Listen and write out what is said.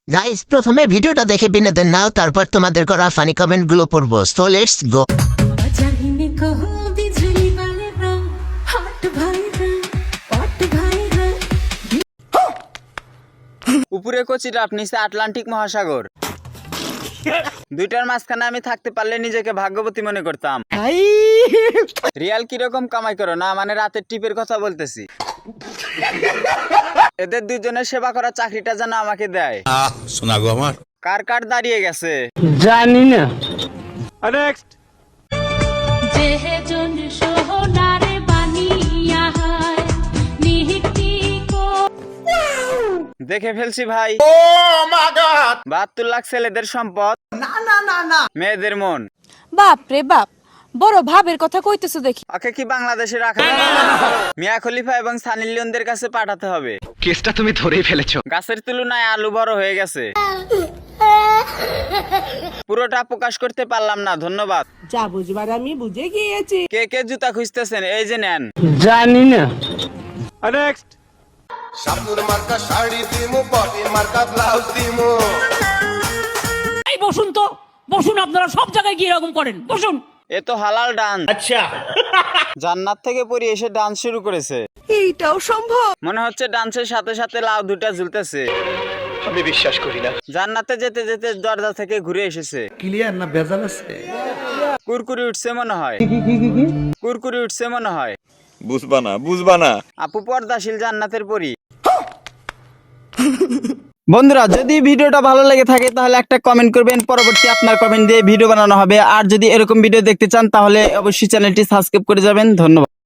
Guys, প্রথমে ভিডিওটা দেখে বিনোদন নাও, তারপর তোমাদের করা ফানি কমেন্ট গুলো পড়বো। So let's go. উপরে কচিরাপ, নিচে আটলান্টিক মহাসাগর। দুইটার মাঝখানে আমি থাকতে পারলে নিজেকে ভাগ্যবতী মনে করতাম। রিয়াল কিরকম কামাই করো না, মানে রাতের টিপের কথা বলতেছি। এদের দুজনের সেবা করা চাকরিটা যেন আমাকে দেয়। শোনা গো আমার কার কার দাঁড়িয়ে গেছে জানি না। নেক্সট। দেখে ফেলছি ভাই। 72 লাখ ছেলেদের সম্পদ, মেয়েদের মন। বাপ রে বাপ, বড় ভাবের কথা কইতেছো দেখি। ওকে কি বাংলাদেশে রাখা? মিয়া খলিফা এবং সানি লিওনদের কাছে পাঠাতে হবে। কেসটা তুমি ধরেই ফেলেছো। গাছের তুলনায় আলু বড় হয়ে গেছে। পুরোটা প্রকাশ করতে পারলাম না, ধন্যবাদ। যা বুঝবার আমি বুঝে গিয়েছি। কে কে জুতা খুঁজতেছেন, এই যে নেন। জানি না। নেক্সট। শাবনুর মার্কা শাড়ি দিমু, পটি মার্কা ব্লাউজ দিমু। এই বসুন তো, বসুন, আপনারা সব জায়গায় গিয়ে এরকম করেন, বসুন। এ তো হালাল ডান্স। আচ্ছা, জান্নাত থেকে পরি এসে ডান্স শুরু করেছে। এইটাও সম্ভব? মনে হচ্ছে ডান্সের সাথে সাথে লাউ দুটা ঝুলতেছে। আমি বিশ্বাস করি না। জান্নাতে যেতে যেতে দরজা থেকে ঘুরে এসেছে। ক্লিয়ার না ভেজাল আছে? কুরকুরি উঠছে মনে হয়। কুরকুরি উঠছে মনে হয়। বুঝবা না আপু পর্দাশীল জান্নাতের পরি। বন্ধুরা, যদি ভিডিওটা ভালো লেগে থাকে তাহলে একটা কমেন্ট করবেন, পরবর্তী আপনার কমেন্ট দিয়ে ভিডিও বানানো হবে। আর যদি এরকম ভিডিও দেখতে চান তাহলে অবশ্যই চ্যানেলটি সাবস্ক্রাইব করে যাবেন। ধন্যবাদ।